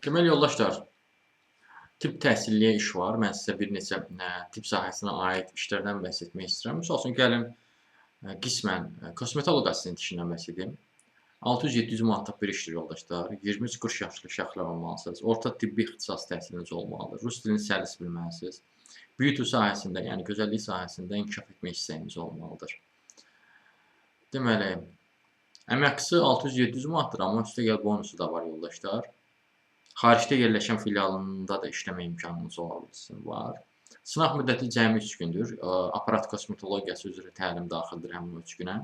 Deməli yoldaşlar, tibb təhsilliyə iş var. Mən sizə bir neçə tibb sahəsinə aid işlərdən bəhs etmək istəyirəm. Misal üçün gəlin qismən kosmetoloq assistent işindən bəhs edeyim. 600-700 manatlıq bir işdir yoldaşlar. 23-40 yaşlı şəxslər olmalısınız. Orta tibbi ixtisas təhsiliniz olmalıdır. Rus dilini səlis bilməlisiniz. Beauty sahəsində, yəni gözəllik sahəsində inkişaf etmək istəyiniz olmalıdır. Deməli, əmək haqqısı 600-700 manatdır, amma üstəgəl bonusu da var yoldaşlar. Xaricdə yerləşən filialında da işləmə imkanınız var. Sınaq müddəti cəmi 3 gündür. Aparat kosmetologiyası üzrə təlim daxildir həmin 3 günə.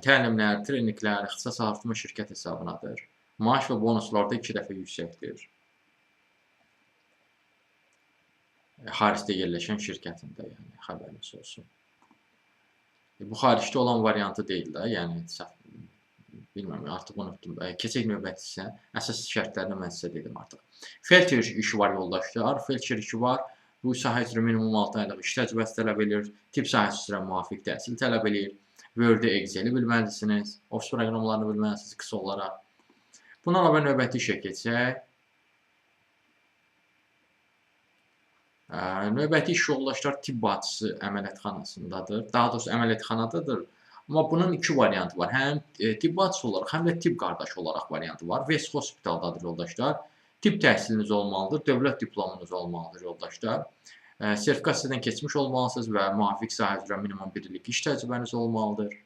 Təlimlər, treninqlər ixtisas artırma şirkət hesabınadır. Maaş və bonuslar da 2 dəfə yüksəkdir. Xaricdə yerləşən şirkətində, yəni xəbəriniz olsun. Bu xaricdə olan variantı deyil də, yəni bilmirəm, artıq unutdum. Keçək növbəti isə əsas şərtlərini mən sizə dedim artıq. Felçer işi var yoldaşlar. Felçer işi var. Bu sahə üzrə minimum 6 aylıq iş təcrübəsi tələb edir. Tibb sahəsi üzrə müvafiq təhsil tələb edir. Word-i, Excel-i bilməlisiniz. Office proqramlarını bilməlisiniz qısa olaraq. Bundan əlavə növbəti işə keçək. Növbəti iş yoldaşlar tibb bacısı əməliyyatxanasındadır. Daha doğrusu əməliyyatxanadadır. Amma bunun 2 variantı var. Həm tibb bacısı olaraq, həm də tibb qardaşı olaraq variantı var. West Hospitaldadır yoldaşlar. Tibb təhsiliniz olmalıdır, dövlət diplomunuz olmalıdır yoldaşlar. Sertifikasiyadan keçmiş olmalısınız və müvafiq sahə üzrə minimum 1 illik iş təcrübəniz olmalıdır.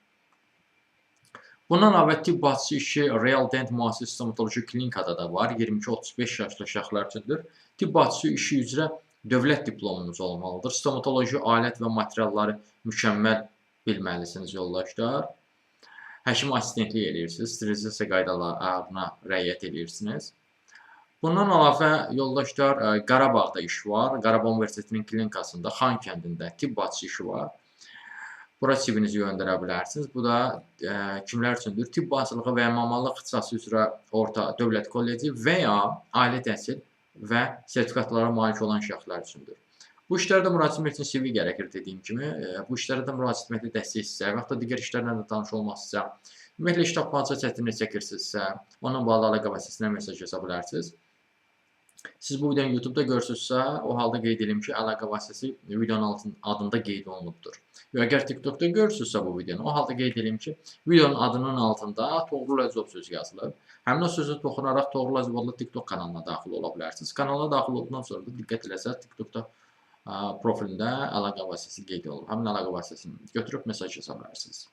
Bundan əlavə tibb bacısı işi Real Dent müasir stomatoloji klinikada da var. 22-35 yaşlı şəxslər üçündür. Tibb bacısı işi üzrə dövlət diplomunuz olmalıdır. Stomatoloji alət və materialları mükəmməl bilməlisiniz yoldaşlar. Həkim assistentlik edirsiniz. Sterilizasiya qaydalarına riayət edirsiniz. Bundan əlavə yoldaşlar Qarabağda iş var. Qarabağ Universitetinin klinikasında Xan kəndində tibb bacısı işi var. Bura CV-nizi göndərə bilərsiniz. Bu da kimlər üçündür? Tibb bacılığı və ya mamalıq ixtisası üzrə orta dövlət kolleci və ya ali təhsil və sertifikatlara malik olan şəxslər üçündür. Bu işlərdə müraciət etmək üçün CV gərəkir dediyim kimi. Bu işlərə də müraciət etməkdə dəstək istəyir və yaxud da digər işlərlə də tanış olmaqsa, ümumiyyətlə iş tapmaqca çətinlik çəkirsinizsə, onun bağlı əlaqə vasitəsilə mesaj yaza bilərsiniz. Siz bu videonu YouTube-da görürsünüzsə, o halda qeyd edim ki, əlaqə vasitəsi videonun adında qeyd olunubdur. Əgər TikTok-da görürsünüzsə bu videonu, o halda qeyd edim ki, videonun adının altında Toğrul Əzov sözü yazılıb. Həmin o sözü toxunaraq Toğrul Əzov adlı TikTok kanalına daxil ola bilərsiniz. Kanala daxil olduqdan sonra da diqqət eləsəz, TikTok-da profilində əlaqə vasitəsi qeyd olunub. Həmin əlaqə vasitəsini götürüb mesaj yaza bilərsiniz.